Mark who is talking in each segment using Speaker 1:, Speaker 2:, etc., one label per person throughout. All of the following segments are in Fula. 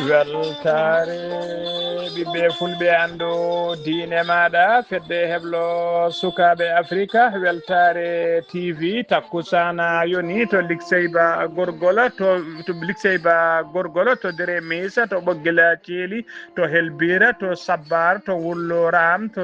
Speaker 1: weltare ɓiɓɓe fulɓe andu diine maɗa fedde heblo sukaɓe africa weltare tv takkusana yoni to likseyba gorgola to likseyba gorgola to dere misa to ɓoggila ceeli to helbira to sabbar to wullo ram to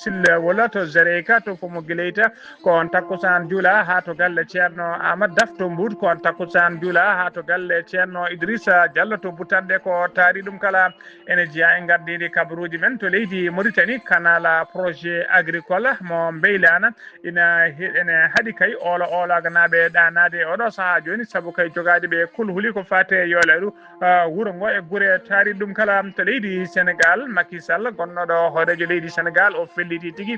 Speaker 1: sillewola to zereka to fomo guileyta ko on takkusan juula ha to galle ceerno amadou dafto mbut ko on takkusan juula ha to galle ceerno idrissa diallo to butande ko taari ɗum kala ene jeeya e gardidi kabaruji men to leydi Mauritanie kanala projet agricole mo beylana ene haaɗi kay oolaga naaɓe ɗanade oɗo saaha joni saabu kay jogade ɓe kulhuli ko fate yooleɗo wuuro ngo e guure taari ɗum kala to leydi Sénégal Macky Sall gonnoɗo hoorejo leydi Sénégal o felliti tigui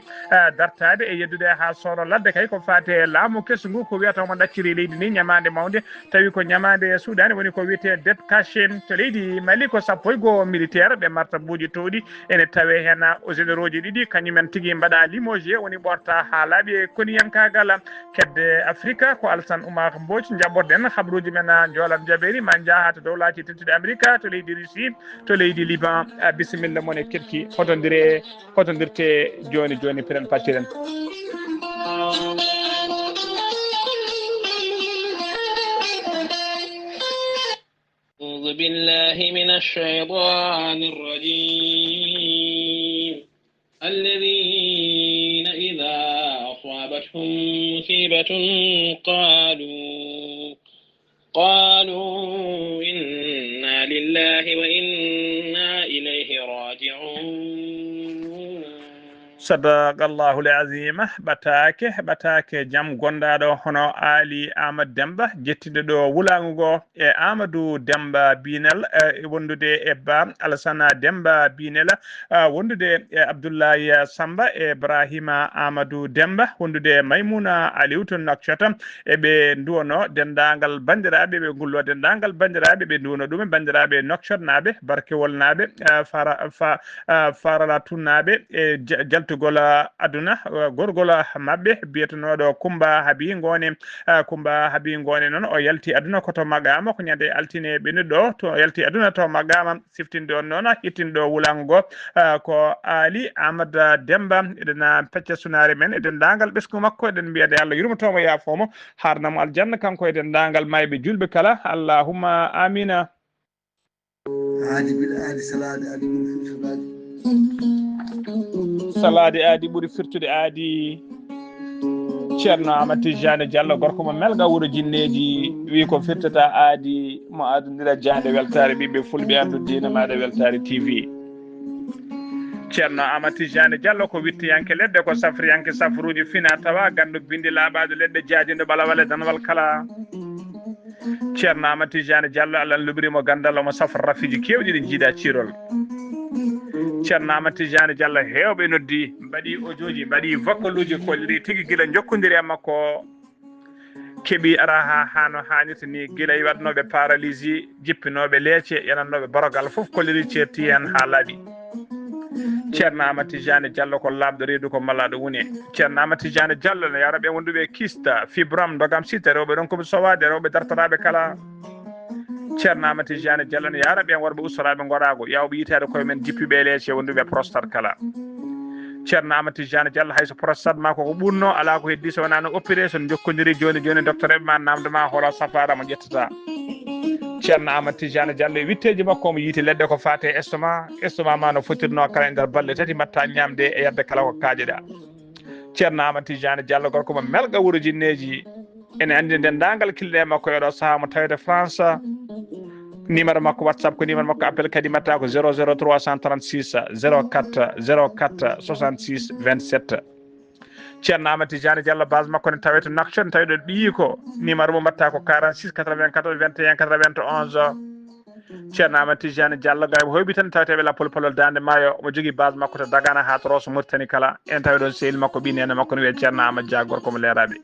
Speaker 1: dartade e yeddude ha soro ladde kay ko fate laamu kesngu ko wiyata omo ɗacciri leydi ni ñamade mawde tawi ko ñamade suudani woni ko wiyete det caché to leydi Mali ko 1 militaire ɓe martabuji towɗi ene tawe hen aux généraux ji ɗiɗi kañumen tigui mbaɗa limogé woni ɓorta ha laaɓi e koniyankagal kedde Afrique ko Alassane Oumar Mbodj jaɓɓorɗen habaruji men joolat jaɓeri ma jaaha to dowlati tedduɗe Amérique to leydi Russie to leydi Liban bisimilla moon e ketki hotodirte joni joni piren pacciren
Speaker 2: أعوذ بالله من الشيطان الرجيم الذين إذا أصابتهم مصيبة قالوا إنا لله وإنا إليه راجعون
Speaker 1: صدق الله العظيم batake jam gondaɗo hono Ali Amadou Demba jettiɗo ɗo wulago go e Amadou Demba Binel wondude e ba Alassane Demba Binel wondude e Abdoulaye Samba e Ibrahima Amadou Demba wondude Maymouna Aliou to Nouakchott eɓe duwono dendagal bandiraɓe ɓe gullo dendagal bandiraɓe ɓe duwono ɗum e bandiraɓe Nouakchott naɓe Barkewol naɓe Farala tunnaɓe e jaltugol aduna gorgol mabɓe biyetenoɗo Kumba Habi Ngone noon o yalti aduna koto magama ko ñande altine ɓennuɗo to yalti aduna to magama siftinde on noon hittinɗo wulango go ko Ali Amadou Demba eɗen pecca sunare men e dendagal ɓesgu makko eɗen mbiyade Allah yurmotomo yafomo harnamo aljanna kanko e dendagal mayɓe julɓe kala allahumma amina salade aadi ɓuuri firtude aadi ceerno Amadou Tidiane Diallo gorko mo melga wuuro jinneji wi ko firtata aadi mo adodira jande weltare ɓiɓɓe fulɓe andu diina maɗa weltare TV ceerno Amadou Tidiane Diallo ko wittiyanke leɗɗe ko safriyanke safruji fina tawa gandu bindi laaɓade leɗɗe jaadindo ɓalawale danwal kala ceerno Amadou Tidiane Diallo Allah lubrimo gandal omo safra rafiji kewɗi ɗi jiiɗa cirol ceerno Amadou Tidiane Diallo hewɓe noddi mbaɗi audioji mbaɗi vocal uji kolliri tigui guila jokkodiri e makko keeɓi ara ha hano hannirta ni guila e waɗnoɓe paralysie jippinoɓe leecce yanannoɓe borogal foof kolliri certi hen ha laaɓi ceerno Amadou Tidiane Diallo ko lamɗo reedu ko mallaɗo woni ceerno Amadou Tidiane Diallo ne yaraɓe wonduɓe kista fibram dogam sitta rewɓe ɗon koɓe sowade rewɓe dartoraɓe kala ceerno Amadou Tidiane Diallo ne yaraɓe worɓe ustoraɓe gorago yawɓe yitede koye men jippiɓe leecce wonduɓe prostate kala ceerno Amadou Tidiane Diallo hayso prostate ma koko ɓurno ala ko heddi so wona no oppiré so jokkodiri joni docteur eɓe ma namdema holo safara mo ƴettata ceerno Amadou Tidiane Diallo e witteji makko omo yiiti leɗɗe ko fate estomac ma no fotirno kala e nder balɗe tati mbatta ñamde e yadde kala ko kaajeɗa ceerno Amadou Tidiane Diallo gorko mo melga wuuro jinneji ene andi dendagal kilɗe makko eɗo saaha mo tawede France numéro makko WhatsApp ko numéro makko appel kadi mbatta ko 00336 04 04 66 27 ceerno Amadou Tidiane Diallo base makko ne tawe to Nouakchott tawi ɗo ɓiyi ko numéro mo mbatta ko 46 94 21 91 ceerno Amadou Tidiane Diallo gay hoyɓi tan taweteɓe lappol palol dande maayo omo jogui base makko to Dagana ha to Rosso Mauritanie kala en tawi ɗon sehil makko ɓi nene makko ne wiye ceerno Amadou Dia gorko mo leeraɓe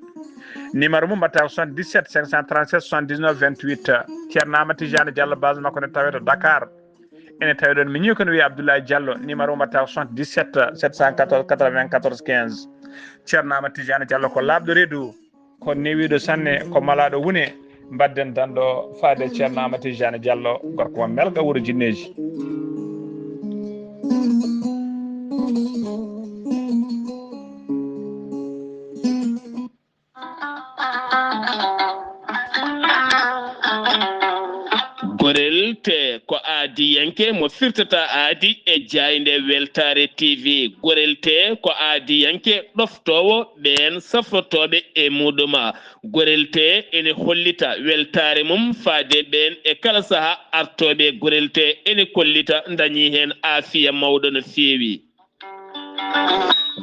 Speaker 1: numéro mum mbatta ko 77 537 79 28 ceerno Amadou Tidiane Diallo base makko ne tawe to Dakar ene tawi ɗon miñi ko ne wiye Abdoulaye Diallo numéro mum mbatta ko 77 714 94 15 ceerno Amadou Tidiane Diallo ko labɗo reedu ko newiɗo sanne ko malaɗo wune mbadden danɗo faade ceerno Amadou Tidiane Diallo gorko mo melga wuuro jinneji.
Speaker 2: gorel te ko aadi yanke mo firtata aadi e jayde weltare tv gorel te ko aadi yanke ɗoftowo ɓen safrotoɓe e muɗuma gorel te ene hollita weltare mum faade ɓen e kala saaha artoɓe gorel te ene kollita dañi hen aafiya mawɗo no feewi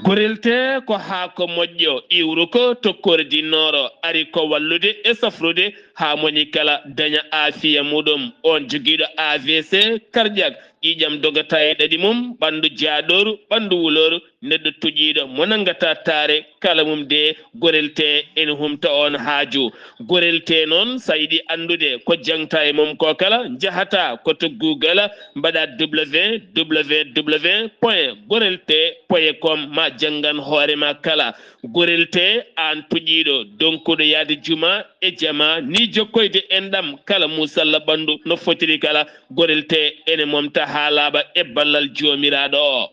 Speaker 2: gorel te ko haako moƴƴo iwru ko tokkore dinnoro ari ko wallude e safrude ha moni kala daña aafiya muɗum on joguiɗo AVC cardiaque ƴiƴam dogata e ɗaɗi mum ɓandu jaaɗoru ɓandu wuloru neɗɗo tuƴiɗo mo nangata taare kala mum de gorel te ene humta on haaju gorel te noon sa yiɗi andude ko jangta e mum ko kala jahata koto Google mbaɗa www.gorelte.com ma jangan hoorema kala gorel te an tuƴiɗo donkuɗo yaade juma e jama ni jokkoyde enɗam kala musalla ɓandu no fotiri kala gorel te ene momta ha laaɓa e ballal jomiraɗo o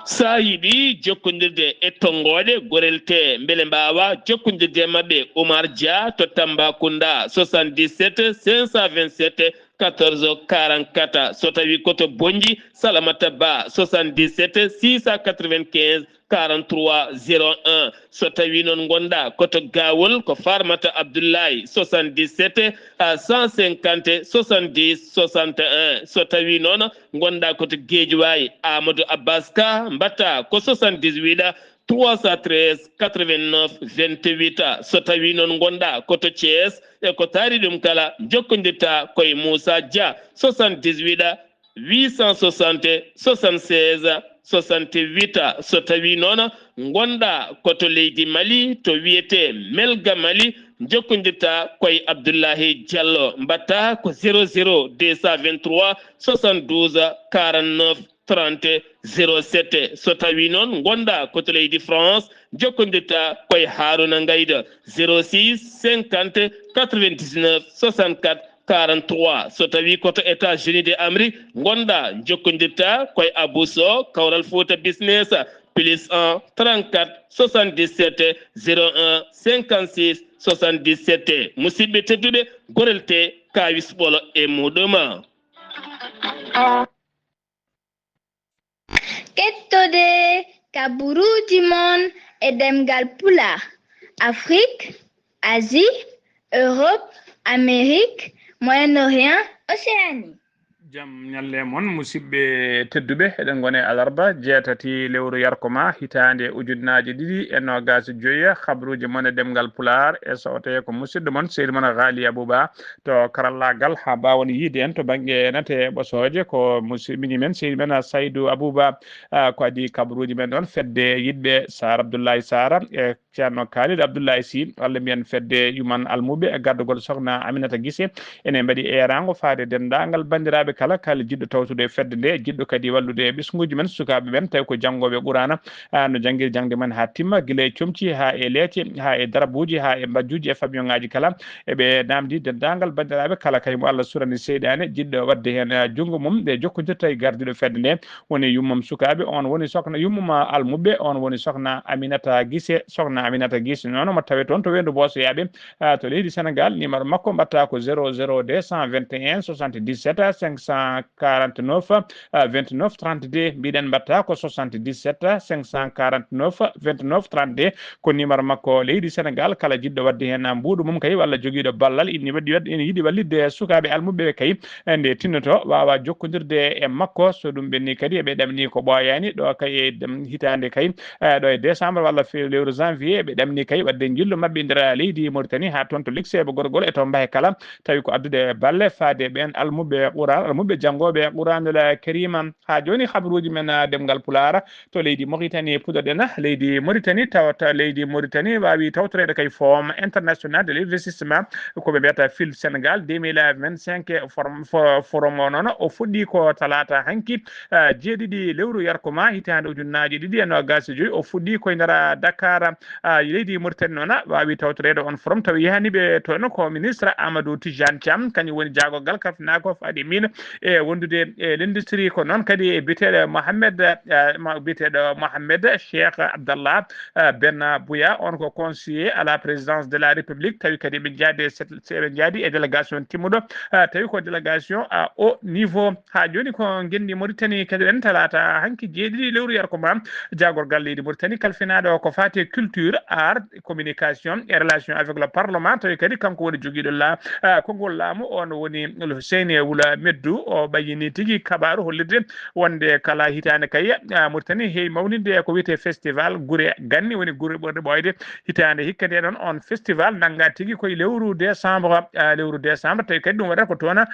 Speaker 2: sa yiɗi jokkodirde e tongoɗe gorel te beele mbawa jokkodirde mabɓe Oumar Dia to Tambacounda 77 527 14 44 so tawi koto Bonji Salamata Ba 77 695 43 01 so tawi noon gonɗa koto Gawol ko Farmata Abdoulaye 77 150 70 61 so tawi noon gonɗa koto Guédiawaye Amadou Abbas Ka mbatta ko 78 313 89 28 so tawi noon gonɗa koto Thiès e ko taari ɗum kala jokkodirta koye Moussa Dia 78 860 76 68 so tawi noon gonɗa koto leydi Mali to wiyete Melga Mali jokkodirta koye Abdoulahi Diallo mbatta ko 00 223 72 49 30 07 so tawi noon gonɗa koto leydi France jokkodirta koye Haruna Ngayda 06 50 99 64 43 so tawi koto États-Unis d'Amérique gonɗa jokkodirta koye Abousso Kawral Fouta Business plus 1 34 77 01 56 77 musidɓe tedduɓe gorel te kawis ɓolo e muɗuma
Speaker 3: kettode kaburuji mon e demgal pulaar Afrique, Asie, Europe, Amérique, Moyen-Orient, Océanie.
Speaker 1: Jam ñalle mon musidɓe tedduɓe eɗen gone alarba jeetati lewru yarkoma hitande ujunnaje ɗiɗi e nogas joyi habruji mon e ɗemgal pular e sowte ko musidɗo mon seydi mon Ghali Abouba to karallagal ha mbawon yiide en to banggue nate ɓosoje ko musidɓini men seydi men Saydou Abouba ko adi kabruji men ɗon fedde yidɓe Sar Abdoulaye Sara e ceerno Khalid Abdoulaye Sy walla mbiyen fedde yuman almuɓe e gardugol sokhna Aminata Guissé ene mbaɗi erango faade dendagal bandiraɓe kala jiɗɗo tawtude fedde nde jiɗɗo kadi wallude ɓesguji men sukaɓe men tawi ko janggoɓe Qur'ana no janguiri jangde men ha timma guila e comci ha e leete ha e darabuji ha e mbajjuji e famillon ngaji kala eɓe namdi dendagal bandiraɓe kala kay mo Allah surani seyɗane jiɗɗo wadde hen junggo mum ɗe jokkodirta e gardiɗo fedde nde woni yummum sukaɓe on woni sokhna yummum almuɓe on woni sokhna Aminata Guissé sokhna Aminata Guissé noon mo tawe toon to wendu Bosoyaɓe to leydi Sénégal numéro makko mbatta ko 00 221 77 549 29 32 mbiɗen mbatta ko 77 549 29 32 ko numéro makko leydi Sénégal kala jiɗɗo wadde hen mbuɗu mum kay walla joguiɗo ballal ine yiiɗi wallidde sukaɓe almuɓe kay nde tinnoto wawa jokkodirde e makko so ɗum ɓenni kadi eɓe ɗamni ko ɓoyani ɗo kay e hitande kay ɗo e décembre walla lewru janvier ɓe ɗamni kay wadde jillu mabɓe nder leydi Mauritanie ha toon to ligseɓe gorgol e to mbaahe kala tawi ko addude balle faade ɓen almuɓe Qur'an mubbe jangobe Qur'anul Karima ha joni khabruji men demgal pulara to leydi Mauritanie pudoɗen leydi Mauritanie tawata leydi Mauritanie wawi tawtorede kay forme international de l'investissement ko be beta fil Sénégal 2025 forum non o fuddi ko talata hanki jeeɗiɗi lewru yarkoma hitande ujunnaji ɗiɗi e nogas joyi o fuddi koye ndara Dakar leydi Mauritanie noon wawi tawtorede on forum tawi yahaniɓe toon ko ministre Amadou Tidiane Thiam kañum woni jaagogal kafnako faɗi min e wondude e l'industrie ko noon kadi e biteɗo Mohamed Cheikh Abdallah Ben Bouya on ko conseiller à la présidence de la République tawi kadi ɓe jaadi e délégation timmuɗo tawi ko délégation à haut niveau ha joni ko gendi Mauritanie kadi en talata hanki jeeɗiɗi lewru yarkoma jagorgal leydi Mauritanie kalfinaɗo ko fati culture art communication et relation avec le parlement tawi kadi kanko woni joguiɗo konngol laamu on woni Hussein Wula Meddu o ɓayini tigui kabaru hollirde wonde kala hitande kay Mauritanie heewi mawninde ko wiyete festival Gure Ganni woni Gure ɓurde ɓoyde hitande hikka nde ɗon on festival nanga tigui koye lewru décembre tawi kadi ɗum waɗata ko toon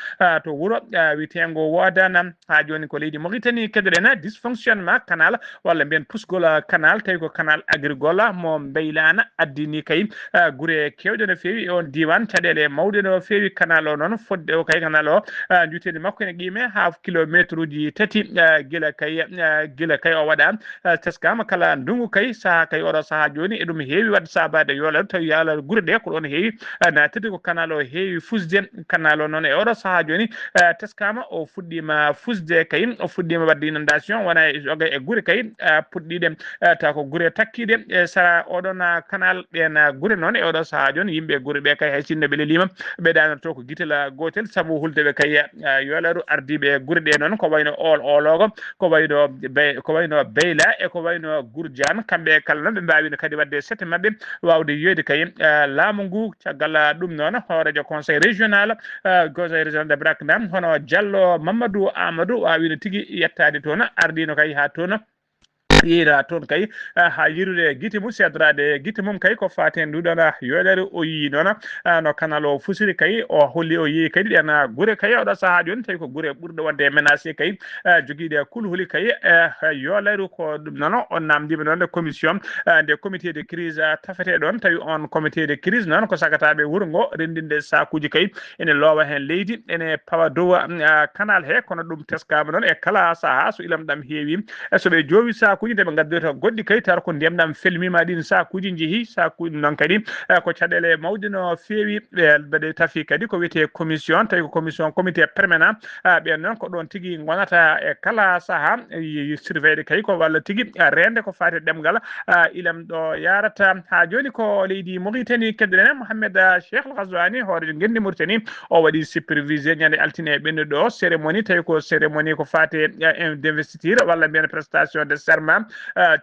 Speaker 1: to wuuro witengo Wodana ha joni ko leydi Mauritanie kedoɗen dysfonctionnement canal walla mbiyen pusgol canal tawi ko canal agricole mo beylana addini kay guure kewɗe no fewi e on diwan caɗele mawɗe no fewi canal o noon fodde o kay canal o jutedi makko ene qime ha kilométre uji tati guila kay o waɗa teskama kala ndungu kay saaha kay oɗo saaha joni e ɗum heewi wadde sabade yolere tawi yaala guure ɗe ko ɗon heewi natede ko canal o heewi fusde canal o noon e oɗo saaha joni teskama o fuɗɗima fusde kay o fuɗɗima wadde inondation wona joga e guure kay puɗɗiɗe taw ko guure takkiɗe e sara oɗon canal ɗen guure noon e oɗo saaha joni yimɓe guure ɓe kay hay sinno ɓe lelima ɓe danoto ko guitela gotel saabu huldeɓe kay yolaru ardiɓe guure ɗe noon ko wayno ologo ko wayno Beyla e ko wayno Gourdiane kamɓe kala noon ɓe mbawino kadi wadde sette mabɓe wawde yiyoyde kay laamu ngu caggal ɗum noon hoorejo conseil régional de Brakna hono Diallo Mamadou Amadou wawino tigui yettade toon ardino kay ha toon yira toon kay ha yirude guite mum sedrade guite mum kay ko faten nduɗon yoɗere o yii noon no canal o fusiri kay o holli o yeehi kadi ɗen guure kay oɗo saaha joni tawi ko guure ɓurɗe wonde menacé kay joguiɗe kulhuli kay yoleru ko ɗum noon on namdima noon commission nde comité de crise tafete ɗon tawi on comité de crise noon ko sagataɓe wuuro ngo rendinde sakuji kay ene lowa hen leydi ene pawa dow canal he kono ɗum teskama noon e kala saaha so ilam ɗam heewi soɓe jowi sakuji nde ɓe gaddirta goɗɗi kay tawata ko ndiyam felmima ɗin sakuji jeehi sakuji noon kadi ko caɗele mawɗe no fewi ɓe tafi kadi ko wiyete commission tawi ko commission comité permanent ɓen noon ko ɗon tigui gonata e kala saaha surveille kay ko walla tigui rende ko fati ɗemgal ilam ɗo yarata ha joni ko leydi Mauritanie keddoɗen Mohamed Cheikh Al Ghazouani hoore gendi Mauritanie o waɗi supervisé ñande altine ɓennuɗo ɗo cérémonie tawi ko cérémonie ko fati d'investiture walla mbiyen prestation de serment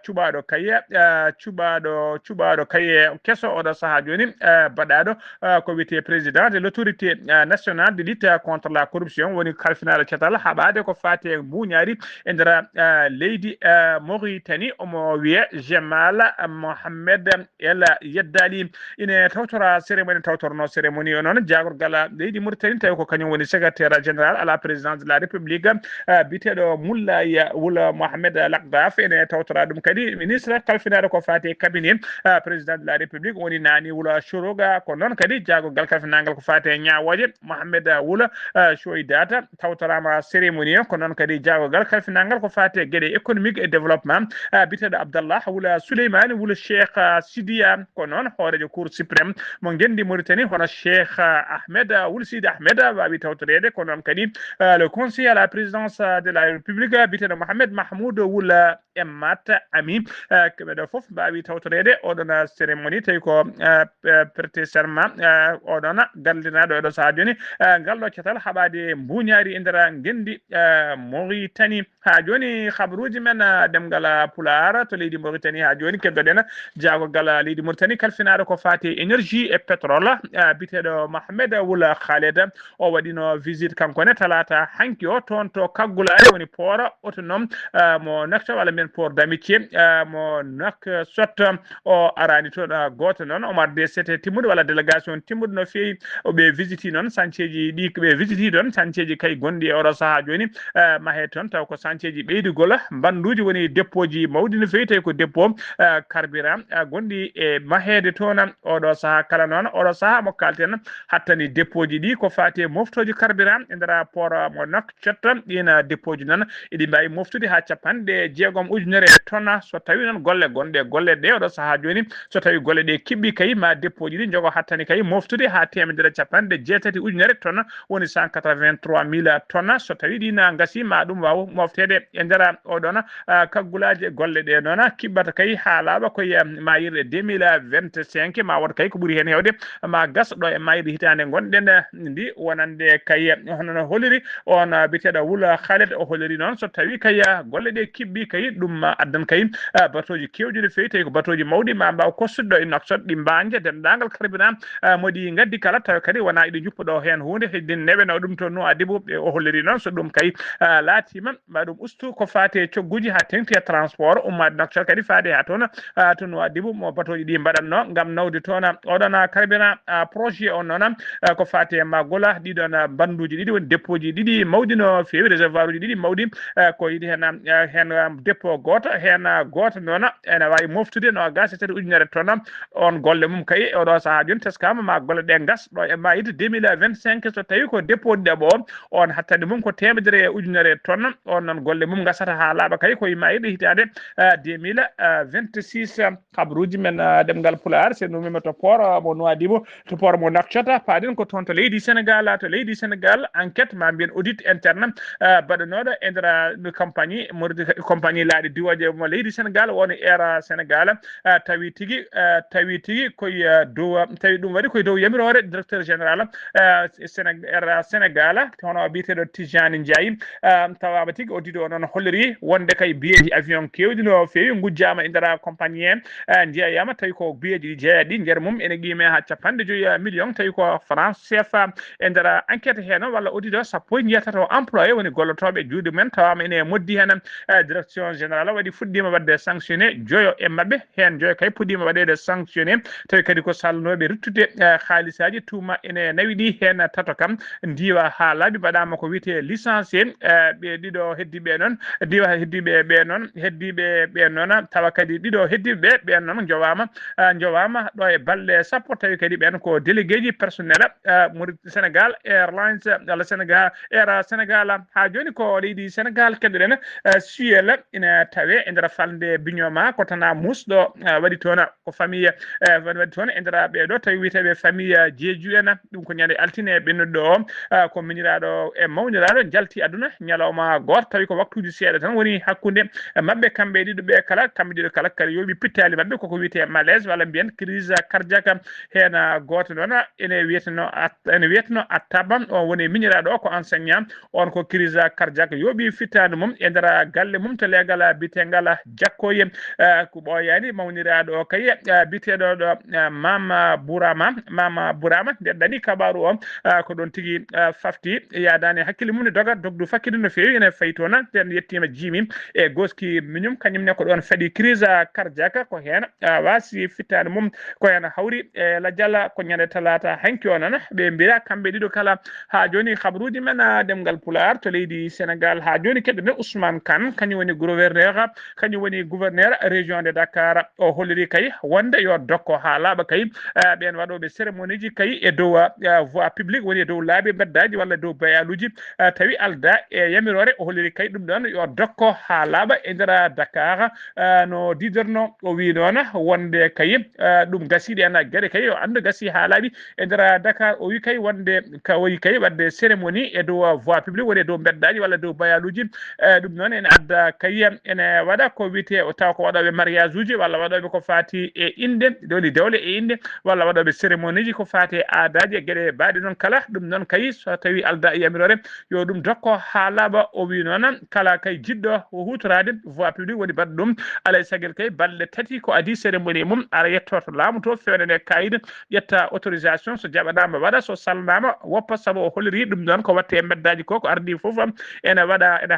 Speaker 1: cuɓaɗo kaye kesso oɗo saaha joni baɗaɗo ko wiyete président de l'autorité nationale de lutte contre la corruption woni kalfinaɗo cetal haɓade ko fati e mbuñari e nder leydi Mauritanie omo wiye Jemal Mohamed El Yeddali ine tawtora cérémonie tawtorno cérémonie o noon jagorgal leydi Mauritanie tawi ko kañum woni secrétaire général à la présidence de la république biteɗo Moulay Wula Mohamed Lakdaf ene tawtora ɗum kadi ministre kalfinaɗo ko fati cabinet président de la république woni nani Wula Choroga ko noon kadi jagorgal kalfinagal ko fati ñawoje Mohamed Wula Choydata tawtorama cérémonie ko noon kadi jagorgal kalfinagal ko fati gueɗe économique et développement biteɗo Abdallah Wula Souleymane Wula Cheikh Sidia ko noon hoorejo cour suprême mo gendi Mauritanie hono Cheikh Ahmed Wula Sidi Ahmed wawi tawtorede ko noon kadi le conseiller à la présidence de la république biteɗo Mohamed Mahmoud Wula Emmat Ami ɓeɗo foof mbawi tawtorede oɗon cérémonie tawi ko prêté serment oɗon gallinaɗo eɗo saaha joni galɗo cetal haɓade mbuñari e nder gendi Mauritanie ha joni habaruji men demgal Pulaar to leydi Mauritanie ha joni keddoɗen jagorgal leydi Mauritanie kalfinaɗo ko fati énergie et pétrole biteɗo Mohamed Wula Khaled o waɗino visite kankone talata hanki o toon to kaggulare woni port autonome mo Nouakchott walla men port passeport d'amitié mo nak sot o arani to goto non Omar de c'était timmude wala délégation timmude no feewi o ɓe visiti non chantier ji ɗi ɓe visiti don chantier ji kay gondi e oɗo saaha joni mahe toon taw ko chantier ji ɓeydugol banduji woni dépôt ji mawɗi no feewi tawi ko dépôt carburant gondi e mahede toon oɗo saaha kala noon oɗo saaha mo kalten hattani dépôt ji ɗi ko fati moftoji carburant e nder port mo Nouakchott ɗina dépôt ji noon iɗi mbawi moftude ha capanɗe 6 tonnes so tawi noon golle gonɗe golle ɗe oɗo saaha joni so tawi golle ɗe kibɓi kay ma dépôt ji ɗi jogo hattani kay moftude ha 6 tonnes woni 183 000 tonnes so tawi ɗina gasi ma ɗum waw moftede e nder oɗon kaggulaji golle ɗe noon kiɓɓata kay ha laaɓa koye mayirɗe 2025 ma wot kay ko ɓuuri hen hewde ma gas ɗo e mayirɗe hitande gonɗen ndi wonande kay hono holiri on biteɗo Wula Khaled o holiri noon so tawi kay golle ɗe kibɓi kay ɗum addan kay batoji kewji no fewi tawi ko batoji mawɗi ma mbaw kostude ɗo e Nouakchott ɗi mbanje dendagal carburant moɗi gaddi kala taw kadi wona iɗi juppuɗo hen hunde heddi neɓeno ɗum to no adibu o holliri noon so ɗum kay laatima ma ɗum ustu ko fate cogguji ha tengti e transport ummade Nouakchott kadi faade ha toon to no adibu mo batoji ɗi mbaɗatno gam nawde toon oɗon carburant projet on noon ko fate ma gola ɗiɗon banduji ɗiɗi woni dépôt ji ɗiɗi mawɗi no fewi réservoir uji ɗiɗi mawɗi ko yiɗi hen dépôt goto hen goto noon ene wawi moftude no gas e 7 tonnes on golle mum kay oɗo saaha joni teskama ma golle ɗe gas ɗo e mayide 2025 so tawi ko dépôt ɗeɓo on hattande mum ko 100 tonnes on noon golle mum gasata ha laaɓa kay koye mayide hitande 2026 kabaruji men ɗemgal Pulaar c'est numima to port mo Nouadhibou to port mo Nouakchott paaɗen ko toon to leydi Sénégal enquête ma mbiyen audit interne baɗanoɗo e nder compagnie mordi compagnie laaɗi diwoje mo leydi Sénégal woni Air Sénégal tawi tigui koye dow tawi ɗum waɗi koye dow yamirore directeur général Air Sénégal hono biteɗo Tijani Ndiaye tawama tigui audit o noon holliri wonde kay biyeji avion kewɗi no fewi gujjama e nder compagnie jeeyama tawi ko biyeji ɗi jeeyaɗi nder mum ene qime ha 50 millions tawi ko France CFA e nder enquête hen walla audit o sappo jeyatato employé woni gollotoɓe juuɗe men tawama ene moddi hen direction générale waɗi fuɗɗima wadde sanctionné joyo e mabɓe hen joyo kay puɗɗima waɗede sanctionné tawi kadi ko salnoɓe ruttude haalisaji tuma ene nawi ɗi hen tato kam ndiwa ha laaɓi mbaɗama ko wiyete licencié ɓe ɗiɗo heddiɓe noon ndiwa heddiɓe ɓe noon tawa kadi ɗiɗo heddiɓe ɓen noon jowama ɗo e balɗe sappo tawi kadi ɓen ko délégué ji personnel Sénégal Airlines walla Sénégal Air Sénégal ha joni ko leydi Sénégal keddoɗen Suel ina tawe e nder falde Bignoma ko tana musɗo waɗi toon ko famille waɗi toon e nder ɓeɗo tawi witeɓe famille Diédhiou en ɗum ko ñande altine ɓennuɗo o ko miñiraɗo e mawniraɗo jalti aduna ñalawma goto tawi ko waktuji seeɗa tan woni hakkude mabɓe kamɓe ɗiɗo ɓe kala kamɓe ɗiɗo kala kala yoɓi pittali mabɓe koko wiyete malaise walla mbiyen crise cardiaque hen goto noon ene wiyetno attaba o woni miñiraɗo o ko enseignant on ko crise cardiaque yoɓi fittade mum e nder galle mum to legal bitegal Jakkoye ko ɓoyani mawniraɗo o kay biteɗo ɗo Mama Bourama ndeɗɗani kabaru o ko ɗon tigui fafti yadani hakkille mum ne dogdu fakkide no fewi ene fayi toon ten yettima jimi e goski miñum kañumne ko ɗon faɗi crise cardiaque ko hen wasi fittade mum ko hen hawri e ladial ko ñande talata hanki o noon ɓe mbira kamɓe ɗiɗo kala ha joni habaruji men ɗemgal Pulaar to leydi Sénégal ha joni keɗɗo Ousmane Kane kañum woni gouverneur région de Dakar o holliri kay wonde yo dokko ha laaɓa kay ɓen waɗoɓe cérémonie ji kay e dow voie publique woni e dow laabi beddaji walla dow bayaluji tawi alda e yamirore o holliri kay ɗum ɗon yo dokko ha laaɓa e nder Dakar no diderno o wi noon wonde kay ɗum gasiɗi en gueɗe kay o andu gasi ha laaɓi e nder Dakar o wi kay wonde kawoyi kay wadde cérémonie e dow voie publique woni e dow beddaji walla dow bayaluji ɗum noon ene adda kay ene waɗa ko wiyete o taw ko waɗoɓe mariage uji walla waɗoɓe ko fati e inde doli dewle e inde walla waɗoɓe cérémonie ji ko fati e aadaji e gueɗe baɗi noon kala ɗum noon kay so tawi alda e yamirore yo ɗum dokko ha laaɓa o wi noon kala kay jiɗɗo hutorade voie publique woni baɗɗo ɗum alay sagel kay balɗe tati ko adi cérémonie mum ara yetto to laamu to fewnede kayit ƴetta autorisation so jaɓanama waɗa so salnama woppa saabu o holliri ɗum ɗon ko watte e beddaji ko ardi foof ene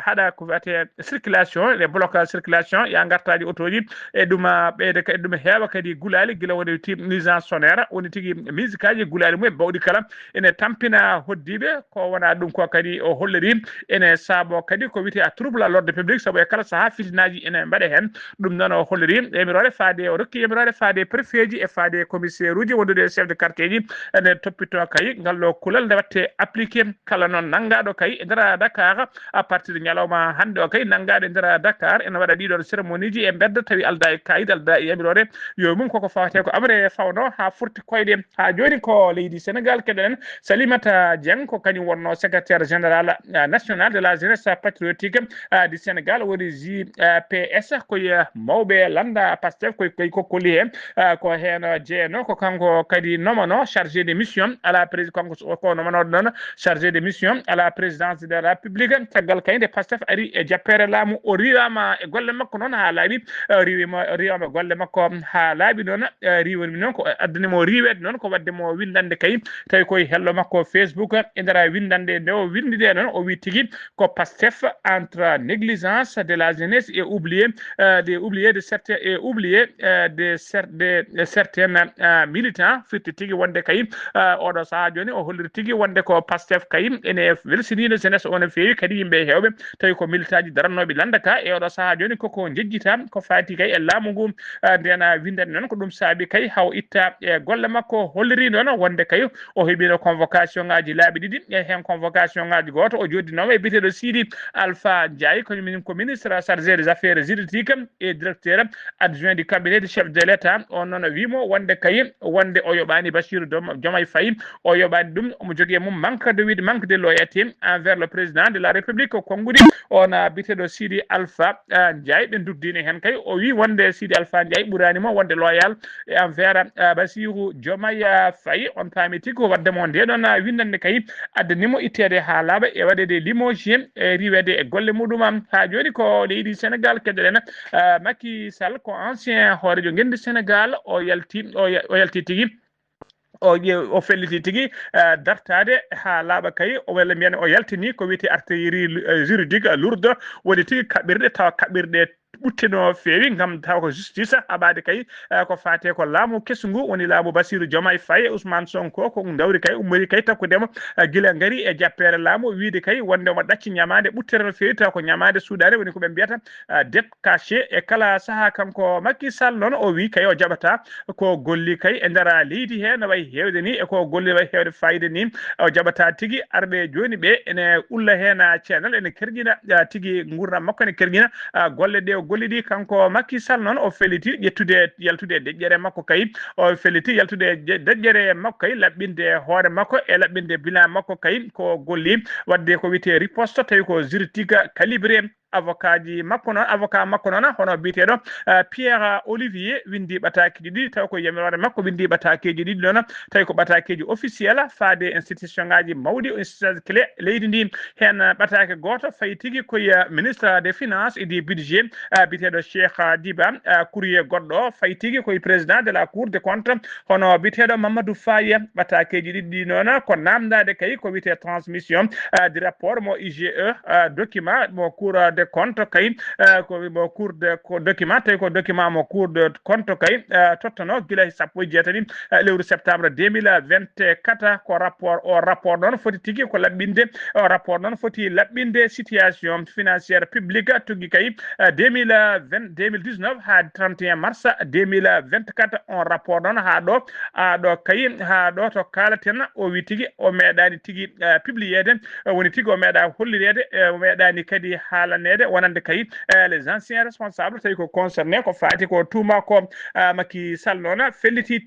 Speaker 1: haɗa ko wiyete circulation e bloc ka circulation ya gartaji otoji e ɗuma ɓeyde kadi ɗum heewa kadi gulali gila woni licence sonore woni tigui musique aji gulali mumen bawɗi kala ene tampina hoddiɓe ko wona ɗum ko kadi o holliri ene saabo kadi ko wiyete a trouble à l'ordre public saabu e kala saaha fitinaji ene mbaɗe hen ɗum noon o holliri emirore faade o rokki emirore faade préfet ji e faade commissaire uji wondude chef de quartier ji ene toppito kay ngallo kulal nde watte appliqué kala noon nangaɗo kay e nder Dakar à partir de ñalawma hande o kay nangaɗo e nder Dakar ene waɗa ɗiɗon cérémonie ji e bedda tawi alda e kayit alda e emirore yo mum koko fawate ko amre fawno ha furti koyɗe ha joni ko leydi Sénégal keɗen Salimata Dieng ko kañum wonno secrétaire général national de la jeunesse patriotique du Sénégal woni JPS koye mawɓe landa Pastef koye kokkoli hen ko hen jeeno ko kanko kadi nomano chargé de mission à la présidence ko nomanoɗo noon chargé de mission à la présidence de la République caggal kayde Pastef ari e jappere laamu o riwama e golle makko noon ha laaɓi riwama e golle makko ha laaɓi noon riwonimi noon ko addanimo riwede noon ko waddemo windande kay tawi koye hello makko Facebook e nder windande nde o windide noon o wi tigui ko Pastef entre négligence de la jeunesse et oublié de certains et oublié de certains militants firti tigui wonde kay oɗo saaha joni o holliri tigui wonde ko Pastef kay ene welsinino jeunesse o no fewi kadi yimɓe hewɓe tawi ko militant ji darannoɓe landaka e oɗo saaha joni koko jejjita ko fati kay e laamu ngu ndena windande noon ko ɗum saabi kay haw itta e golle makko holliri noon wonde kay o heeɓino convocation ngaji laaɓi ɗiɗi e hen convocation ngaji goto o joddinoma e biteɗo Sidi Alpha Ndiaye ko ministre chargé des affaires juridiques et directeur adjoint du cabinet du chef de l'état on noon wimo wonde kay wonde o yoɓani Bassirou Diomaye Faye o yoɓani ɗum omo jogui mum manque de loyauté envers le président de la république konngudi on biteɗo Sidi Alpha Ndiaye ɓe duddini hen kay o wi wonde Sidi Alpha Ndiaye ɓuranimo wonde loyal envers Bassirou Diomaye Faye on paami tigui ko waddemo ndeɗon windande kay addanimo ittede ha laaɓa e waɗede limogé e riwede e golle muɗum ha joni ko leydi Sénégal keɗoɗen Macky Sall ko ancien hoorejo guendi Sénégal o yalti tigui o felliti tigui dartade ha laaɓa kay walla mbiyen o yaltini ko wiyete artillerie juridique lourde woni tigui kaɓirɗe tawa kaɓirɗe ɓuttino feewi gam taw ko justice haɓade kay ko fate ko laamu kesngu woni laamu Bassirou Diomaye Faye Ousmane Sonko ko dawri kay ummori kay takkudemo guila gaari e jappere laamu wiide kay wonde omo ɗacci ñamade ɓuttere no feewi taw ko ñamade suudare woni ko ɓe mbiyata dette caché e kala saaha kanko Macky Sall noon o wi kay o jaɓata ko golli kay e nder leydi he no wayi hewde ni e ko golli wayi hewde fayida ni o jaɓata tigui arɓe joni ɓe ene ulla hen ceenal ene kerƴina tigui gurdam makko ene kerƴina golle ɗe golliɗi kanko Macky Sall noon o felliti yaltude deƴƴere makko kay o felliti yaltude deƴƴere makko kay laɓɓinde hoore makko e laɓɓinde bilan makko kay ko golli wadde ko wiyete riposte tawi ko juridique calibré avocat makko noon hono biteɗo Pierre Olivier windi ɓatakeji ɗiɗi taw ko yamirore makko windi ɓatakeji ɗiɗi noon tawi ko ɓatakeji officiel faade institution ngaji mawɗi institution clé leydi ndi hen ɓatake goto fayi tigui koye ministre des finances et du budget biteɗo Cheikh Diba courrier goɗɗo fayi tigui koye président de la cour des comptes hono biteɗo Mamadou Faye ɓatakeji ɗiɗi noon ko namdade kay ko wiyete transmission du rapport mo IGE document mo cour de compte kay ko mo cour de document tawi ko document mo cour de compte kay tottono guila sappo e jeetati lewru septembre 2024 ko rapport noon foti tigui ko laɓɓinde rapport noon foti laɓɓinde situation financière publique tugui kay 2019 ha 31 mars 2024 on rapport noon ha ɗo kay ha ɗo to kalaten o wi tigui o meeɗani tigui publiéde woni tigui o meeɗa hollirede o meeɗani kadi haalane wonande kay les anciens responsables tawi ko concerné ko faati ko tuuma ko Macky Sall noon felliti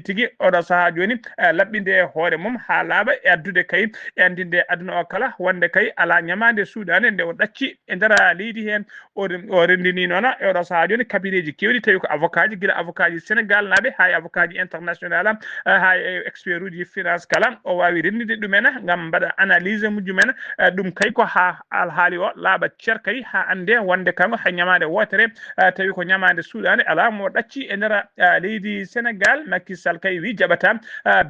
Speaker 1: tigui oɗo saaha joni laɓɓinde hoore mum ha laaɓa e addude kay e andinde aduna o kala wonde kay ala ñamade suudane nde o ɗacci e nder leydi hen o rendini noon e oɗo saaha joni cabinet ji kewɗi tawi ko avocat ji guila avocat ji Sénégal naaɓe ha avocat ji international ha expert uji finance kala o wawi rendinde ɗumen gam mbaɗa analyse mujumen ɗum kay ko ha alhaali o o laaba cerkay ha ande wonde kanko ha ñamade wotere tawi ko ñamade suudane ala mo ɗacci e nder leydi Sénégal Macky Sall kay wi jaɓata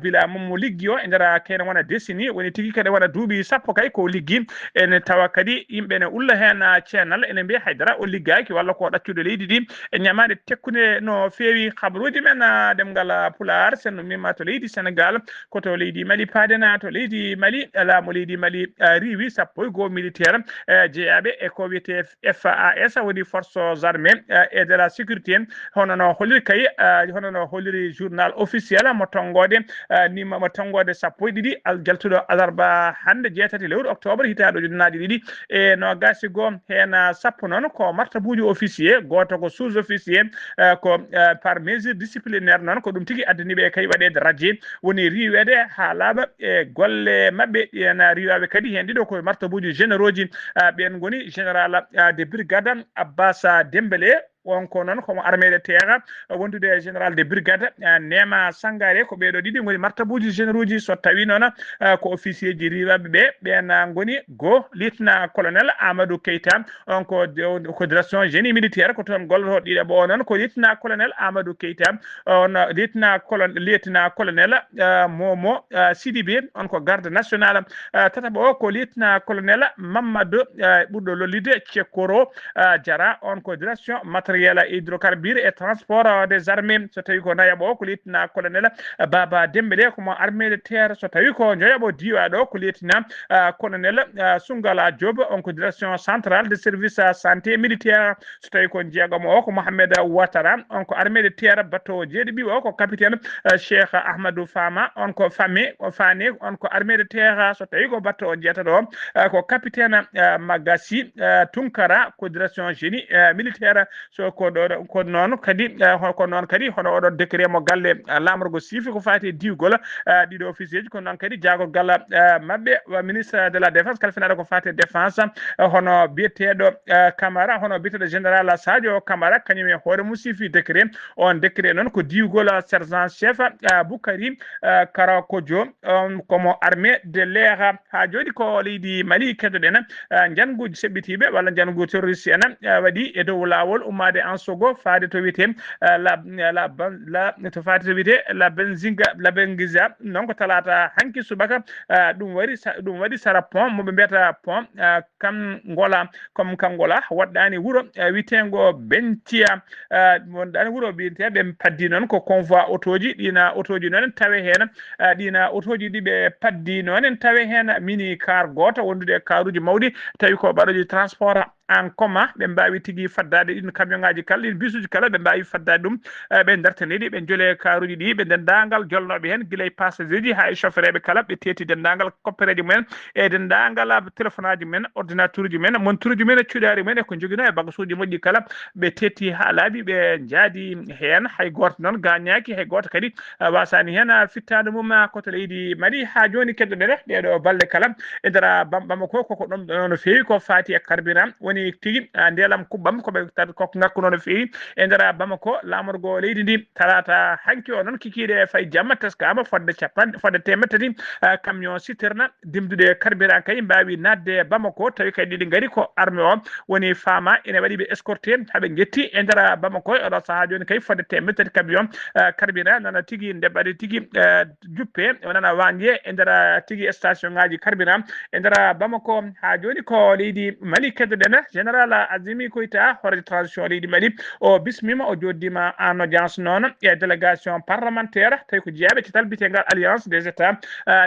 Speaker 1: bila mo liggi o e nder kene wona décennie woni tigui kadi wona duuɓi sappo kay ko liggi ene tawa kadi yimɓe ne ulla hen ceenal ene mbiya haydara o liggaki walla ko ɗaccude leydi ɗi e ñamade tekkude no feewi habaruji men demgal Pulaar sen mimma to leydi Sénégal koto leydi Mali paadena to leydi Mali laamu leydi Mali riwi sappo e goho militaire jeeyaɓe e ko wiyete FAS woni forces armées et de la sécurité hono no holliri kay hono no holliri journal officiel mo tongode nima mo tongode sappo e ɗiɗi jaltuɗo alarba hande jeetati lewru octobre hitaɗo ujunnaje ɗiɗi e no gasi goo hen sappo noon ko martabuji officier goto ko sous officier ko par mesure disciplinaire noon ko ɗum tigui addaniɓe kay waɗede radie woni riwede ha laaɓa e golle mabɓe ena riwaɓe kadi hen ɗiɗo ko martabuji généraux ji ɓen goni général de brigade Abbas Dembélé wonko noon komo armée de terre wondude général de brigade Nema Sangare ko ɓeɗo ɗiɗi goni martabuji généraux ji so tawi noon ko officier ji riwaɓe ɓe ɓen goni go lieutenant colonel Amadou Keita on ko direction génie militaire ko toon golloto ɗiɗo ɓo noon ko lieutenant colonel Amadou Keita on lieutenant colonel Momo Sidibé on ko garde national tataɓo ko lieutenant colonel Mamadou ɓurɗo lollide Cekoro Diara on ko direction matériel hydrocarbures et transport des armées so tawi ko nayaɓo ko lieutenant colonel Baba Dembélé komo armée de terre so tawi ko joyaɓo diwaɗo ko lieutenant colonel Sungala Diop on ko direction centrale de service santé militaire so tawi ko jeegamo o ko Mohamed Ouattara on ko armée de terre bateau jeeɗiɓi o ko capitaine Cheikh Ahmadou Fama on ko Fane on ko armée de terre so tawi ko bateau jeetaɗo ko capitaine Magassi Tunkara ko direction génie militaire so ko ɗo ko noon kadi ko noon kadi hono oɗon décret mo galle lamorgo siifi ko fati diwgol ɗiɗo officier ji ko noon kadi jaagol galla mabɓe ministre de la défense kalfinaɗo ko fati défense hono biyeteɗo Camara hono biyeteɗo général Sadio Camara kañum e hoore mum siifi décret on décret noon ko diwgol sergent chef Boukari Karakodjo komo armée de l'air ha joni ko leydi Mali keddoɗen janguji seɓɓitiɓe walla jangu terroriste en waɗi e dow lawol ummade en sogo faade to wiyete to faade to wiyete la bengiza non ko talata hanki subaka ɗum waɗi sara pont moɓe mbiyata pont comme kangola waɗɗani wuuro witengo Bentia wonɗani wuuro wiyeteɓe paddi noon ko convoi autoji ɗina autoji noon tawe hen ɗina autoji ɗiɓe paddi noon tawe hen mini car goto wondude karuji mawɗi tawi ko baɗoji transport en commun ɓe mbawi tigui faddade ɗin camion ngaji kala ɗin bisuji kala ɓe mbawi faddade ɗum ɓe dartaniɗi ɓe joole karuji ɗi ɓe dendagal jolnoɓe hen guilay passager ji ha e chauffeur ɓe kala ɓe teeti dendagal koppereji mumen e dendagal téléphone aji men ordinateur uji men montre uji men cuɗari men e ko joguino e bagage uji moƴƴi kala ɓe teeti ha laaɓi ɓe jaadi hen hay goto noon gagnaki hay goto kadi wasani hen fittade mum koto leydi Mali ha joni keddoɗen ɗeɗo balle kala e nder Bamako koko ɗum no fewi ko fati e carburant woni tigi ndelam kubbam koɓe koko ngakkuno no fewi e nder Bamako lamorgo leydi ndi talata hanki o noon kikiɗe fay jamma teskama fodde temettati camion citerne dimdude carburant kay mbawi nadde Bamako tawi kay ɗiɗi gaari ko armée o woni Fama ene waɗi ɓe escorté haaɓe jetti e nder Bamako oɗo saaha joni kay fodde temettati camion carburant nana tigui ndeɓɓade tigui juppe nana wangue e nder tigui station ngaji carburant e nder Bamako ha joni ko leydi Mali keddoɗen général Azimi Koïta hoore transition leydi Mali o bismima o joddima en audience noon e délégation parlementaire tawi ko jeeyaɓe cital bitegal alliance des états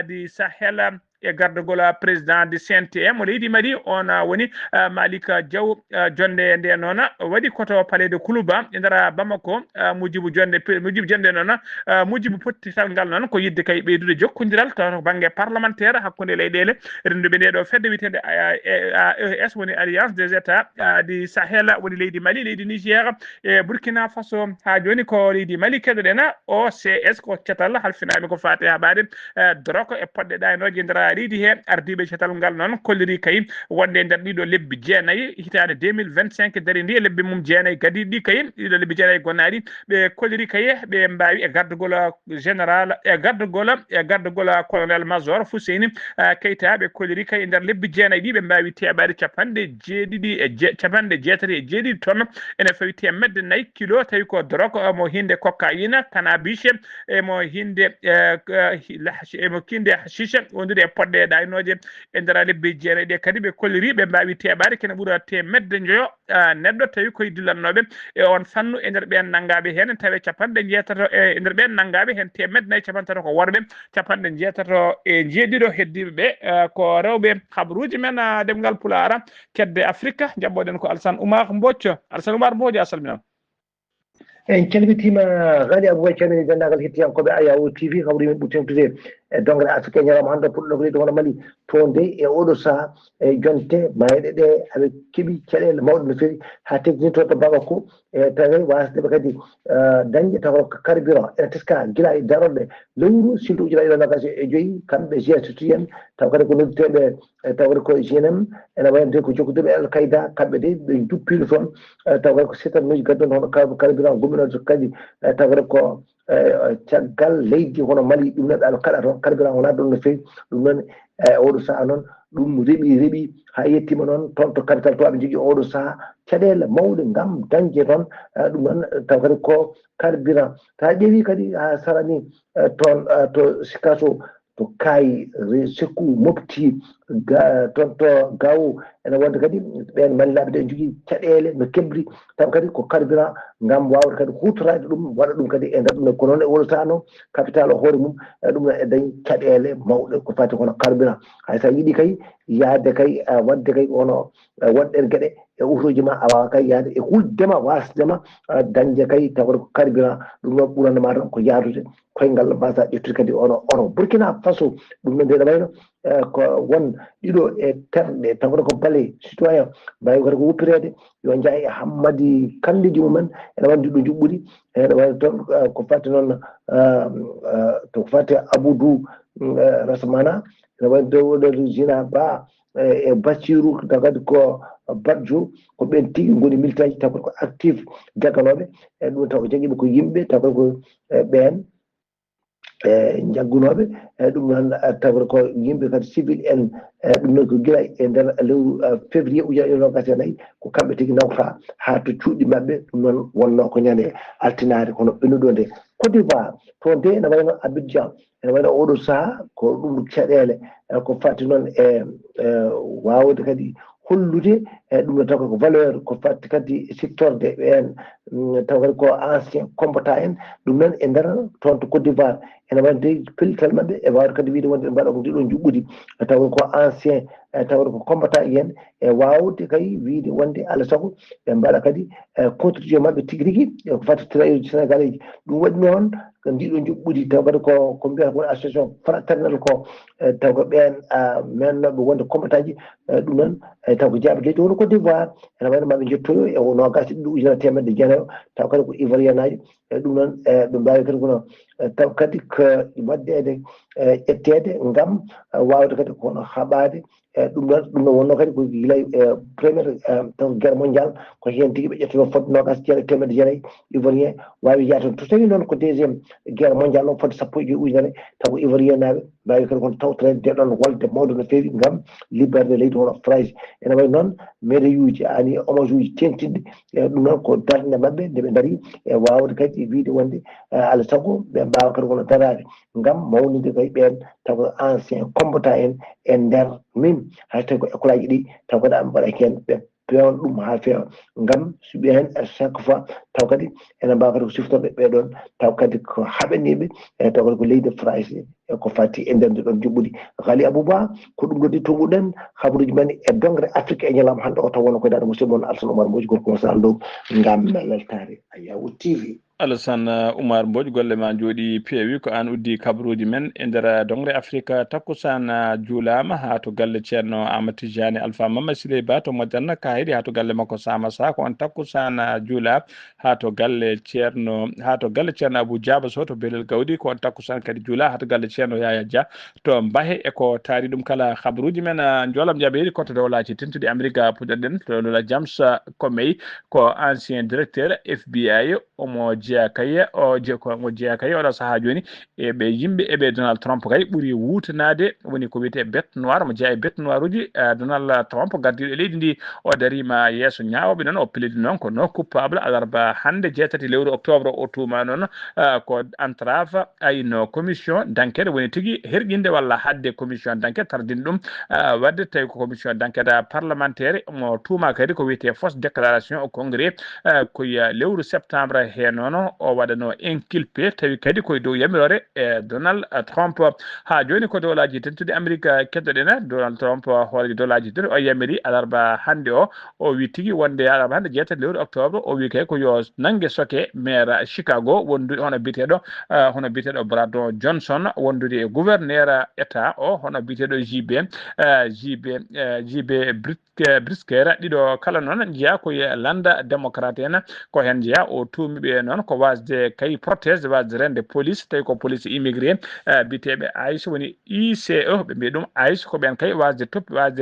Speaker 1: du Sahel e gardugol président du CNTM mo leydi Mali on woni Malika Diaw jonde nde noon waɗi koto palais de Koulouba e nder Bamako mujibu jonde noon mujibu pottital ngal noon ko yidde kay ɓeydude jokkodiral to banggue parlementaire hakkude leyɗele renduɓe ndeɗo fedde witede AES woni alliance des états du Sahel woni leydi Mali leydi Niger e Burkina Faso ha joni ko leydi Mali keddoɗen OCS ko cetal halfinaɓe ko fate haɓade drogue e poɗɗe ɗanoji nder riidi he ardiɓe cetal ngal noon kolliri kay wonde nder ɗiɗo lebbi jeenayyi hitande 2025 dari ndi lebbi mum jeenayyi gadi ɗi kay ɗiɗo lebbi jeenayyi gonnaɗi ɓe kolliri kay ɓe mbawi e gardugol général e gardugol colonel major Fouseyni Keita ɓe kolliri kay nder lebbi jeenayyi ɗi ɓe mbawi teɓade capanɗe jeetati e jeeɗiɗi tonnes ene fawi temedde 4 kilo tawi ko drogue mo hinde cocaïne cannabis emo hinde emo kinde hashish wondude e podɗe ɗaynoje e nder lebbi jeenayyi ɗe kadi ɓe kolliri ɓe mbawi teɓade kene ɓuura temedde joyo neɗɗo tawi koye dillannoɓe e on fannu e nder ɓen naggaɓe hen tawi capanɗe jeetato e nder ɓen naggaɓe hen temedde 4 capantato ko worɓe capanɗe jeetato e jeeɗiɗo heddiɓe ɓe ko rewɓe habaruji men demgal Pulaar kedde Afrique jabboɗen ko Alassane Oumar Mbodj Alassane Oumar Mbodj a salminama
Speaker 4: en calmitima Ghali Aboubacar calmini dendagal hettiyankoɓe Ayaw TV hawri men ɓurtentude e dongre Afrique e ñalawma hannde puɗɗo ko leydi hono Mali to nde e oɗo saha e jonte mayɗe ɗe aɓe keeɓi caɗele mawɗe no feewi ha teddinto to Bamako e tawi wasdeɓe kadi dañde taw ko carburant ene teska guila e daroɗe lewru silto ujunnaje ɗiɗi nogas e joyyi kamɓe GST en taw kadi ko nodduteɓe taw kadi ko GNM ene wayno ko jokkodirɓe Al Qaida kamɓe de ɓe juppino toon taw kadi ko sétanuji gadduno hono carburant gominoɗo kadi taw kadi ko caggal leydi hono Mali ɗum neɗɗo aɗa kaɗa toon carburant wona ɗum no feewi ɗum noon oɗo saha noon ɗum reeɓi ha yettima noon toon to capital to aɓe jogui oɗo saha caɗele mawɗe gam dañde toon ɗum noon taw kadi ko carburant ta ƴeewi kadi ha sarani toon to Sikaso to Kayi Sékou mofti toon to Gao ene wonde kadi ɓen Manilaɓe ɗe jogui caɗele no kebri taw kadi ko carburant gam wawde kadi hutorade ɗum waɗa ɗum kadi e nder ɗum ko noon e oɗo saha noon capital o hoore mum ɗum e dañi caɗele mawɗe ko fati kono carburant hay sa yiiɗi kay yaade kay wadde kay hono woɗɗen gueɗe e utoji ma a wawa kay yaade e huldema wasdema dañde kay tawde ko carburant ɗum noon ɓurandema tan ko yaadude koyngal mbasa ƴettude kadi ono Burkina Faso ɗum noon ndeɗa wayno ko won ɗiɗo e terɗe tawde ko bale citoyen mbawi kadi ko wuppirede yo jaay e Hammadi kandiji mumen ene wandi ɗo juɓɓuɗi ene wayno toon ko fatti noon to fatti Aboudou Rasmana ene wayno dow Zina Ba e Bassirou taw kadi ko Badjo ko ɓen tigui goni militant ji taw kadi ko actif jaganoɓe e ɗum taw jaguiɓe ko yimɓe taw kadi ko ɓen jaggunoɓe ɗum noon tawde ko yimɓe kadi civil en ɗum noon ko guila e nder lewru février ujunnaje nogas e nayyi ko kamɓe tigui nawta ha to cuuɗi mabɓe ɗum noon wonno ko ñande altinare kono ɓennuɗo nde Côte d'Ivoire to nde ene wayno Abidjan ene wayno oɗo saaha ko ɗum caɗele ko fatti noon e wawde kadi hollude ɗum ɗo taw ko valeur ko fatti kadi siftorde ɓen taw kadi ko ancien combattant en ɗum noon e nder toon to Côte d'Ivoire ene wonde pellital mabɓe e wawde kadi wiide wonde mbaɗa ko ndiɗon juɓɓudi taw ko ancien tawde ko combattant yen e wawde kay wiide wonde alaa saago ɓe mbaɗa kadi contribution mabɓe tigui rigui ko fatti travailleur sénégalais ji ɗum waɗi noon ko ndiɗon juɓɓudi taw kadi ko mbiyata ko association fraternel ko taw ko ɓen mennoɓe wonde combattant ji ɗum noon taw ko jaaɓe leydi woni Côte d'Ivoire ene wayno maɓe jettoyo e nogas ɗiɗi ujunere temedde jeenayo taw kadi ko ivoirien aji ɗum noon ɓe mbawi kadi kono taw kadi ko waddede ƴettede gam wawde kadi kono haɓade ɗum ɗon wonno kadi ko guilay premiére taw guerre mondial ko hen tigui ɓe ƴettono fodde nogas jeere temedde jeenayyi ivoirien wawi yaade to tawi noon ko deuxiéme guerre mondial o fodde sappo e joyyi ujunere taw ko ivoirien naɓe mbawi kadi kono tawtorede ndeɗon wolde mawde no feewi gam liberté leydi hono France ene way noon médaille uji ani hommage uji tengtidde ɗum noon ko darde mabɓe nde ɓe daari e wawde kadi wiide wonde alaa saago ɓe mbawa kadi kono darade gam mawnide kay ɓen taw ko ancien combattant en e nder min hay tawi ko école aji ɗi taw kadi aɓe mbaɗa hen ɓe peewna ɗum ha feewa gam suuɓi hen chaque fois taw kadi ene mbawa kadi ko siftorde ɓeɗon taw kadi ko haɓaniɓe taw kadi ko leydi France ko fatti e nder nde ɗon juɓɓudi Ghali Abouba ko ɗum ɗo di tonguɗen habaruji men e dongre Afrique e ñalawma hande o taw wonno koye dade musidɗo moon Alassane Oumar Mbodj gorko mo sall dow gam weltare Ayaw TV
Speaker 1: Alassane Oumar Mbodj golle ma jooɗi peewi ko an uddi kabaruji men e nder dongre Afrique takkusan juulama ha to galle ceerno Amadou Tidiane Alpha Mama Siley Ba to Moderne Kayri ha to galle makko Sama Sa ko on takkusan juula ha to galle ceerno Abou Diaba Sow to Belel Gawdi ko on takkusan kadi juula ha to galle ceerno Yaya Dia to Mbahe e ko taari ɗum kala kabaruji men jolam jaɓeeri koto dowlaji tentude Amérique puɗɗoɗen to Lola James Comey ko ancien directeur FBI omo jeeya kaye o jeeya kaye oɗo saaha joni eɓe yimɓe eɓe Donald Trump kay ɓuuri wutanade woni ko wiyete bête noire mo jeeya e bête noire uji Donald Trump gardiɗo e leydi ndi o darima yeeso ñawoɓe noon o plaidi noon ko non coupable alarba hande 7 lewru octobre o tuma noon ko entrave ayno commission d'enquête woni tigui herƴinde walla hadde commission d'enquête tardini ɗum wadde tawi ko commission d'enquête parlementaire mo tuma kadi ko wiyete fausse déclaration au congrès koye lewru septembre he noon o waɗano inculpé tawi kadi koye dow yamirore e Donald Trump ha joni ko dowlaji tentude Amérique keddoɗen Donald Trump hoore dowlaji tati o yamiri alarba hande o wi tigui wonde alarba hande 7 lewru octobre o wi kay ko yo nangue soke maire Chicago wondude hono biteɗo Brandon Johnson wondude e gouverneur état o hono biteɗo JB Brisker ɗiɗo kala noon jeeya koye landa démocrate en ko hen jeeya o tumiɓe noon ko wasde kay protège wasde rende police tawi ko police immigré biteɓe ICE woni ICE ɓe mbi ɗum ICE ko ɓen kay wasde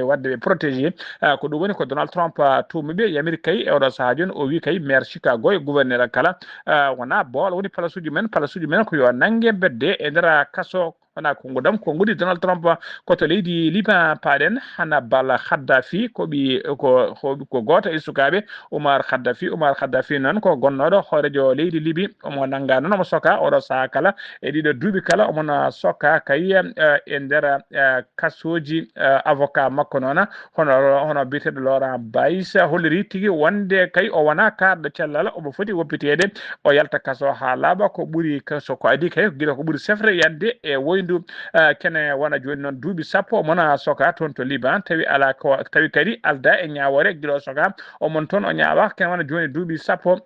Speaker 1: wadde ɓe protégé ko ɗum woni ko Donald Trump tumiɓe yamiri kay e oɗo saaha joni o wi kay maire Chicago e gouverneur kala wona bool woni place uji men ko yo nangue bedde e nder kaso wona kongo dam ko ngudi Donald Trump koto leydi Liban paaɗen Hannibal Khaddafi ko goto e sukaɓe Oumar Khaddafi noon ko gonnoɗo hoorejo leydi Libi omo nanga noon omo soka oɗo saaha kala e ɗiɗo duuɓi kala omono soka kay e nder kasoji avocat makko noon hono biteɗo Laurent Bays holliri tigui wonde kay o wona karɗo cellal omo foti woppitede o yalta kaso ha laaɓa ko ɓuuri kaso ko adi kay guila ko ɓuuri sefre yande e woyndu kene wona joni noon duuɓi sappo omona soka toon to Liban tawi kadi alda e ñawore guila o soka omon toon o ñaawa kene wona joni duuɓi sappo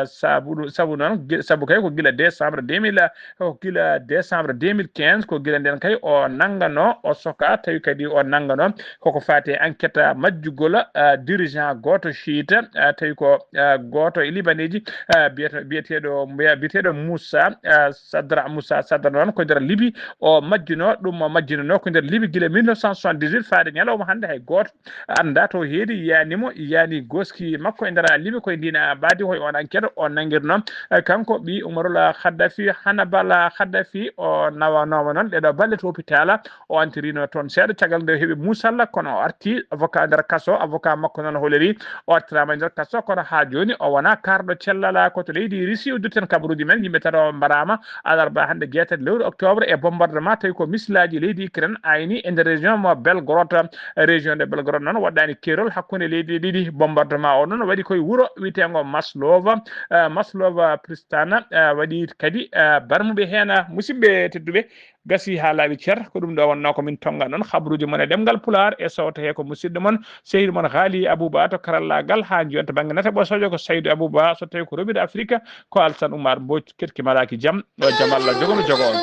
Speaker 1: sabu kay ko guila décembre 2015 ko guila nden kay o nangano o soka tawi kadi o nangano koko fati enquête majjugol dirigeant goto chiite tawi ko goto e libaneji biyeteɗo Moussa Sadra noon ko nder Libi o majjino ko nder Libi guila 1978 faade ñalawma hande hay goto anda to heedi yani goski makko e nder Libi koye ndina baadi hoye on enquête o nanguirno kanko ɓi Oumarul Khaddafi Hannibal Khaddafi o nawanoma noon ɗeɗo balle to hôpital o antirino toon seeɗa caggal nde heeɓi musalla kono o arti avocat nder kaso avocat makko noon holeri o artirama nder kaso kono ha joni o wona karɗo cellala koto leydi Russie udditen kabaruji men yimɓe tato mbarama alarba hande 7 lewru octobre e bombardement tawi ko missilaji leydi Ukraine ayni e nder région mo Belgorod région de Belgorod noon waɗɗani kerol hakkude leydi ɗiɗi bombardement o noon waɗi koye wuuro witego Maslova Pristana waɗi kadi barmuɓe hen musidɓe tedduɓe gasi ha laaɓi ceer ko ɗum ɗo wonno komin tonga noon habaruji mon e ɗemgal Pulaar e sawta he ko musidɗo moon sehil moon Haali Abouba to karallagal ha jonta banggue nata ɓosojo ko Saydou Abouba so tawi ko roɓide Afrique ko Alassane Oumar Mbodj ketki malaki jaam o jaam Allah jogomi jogo on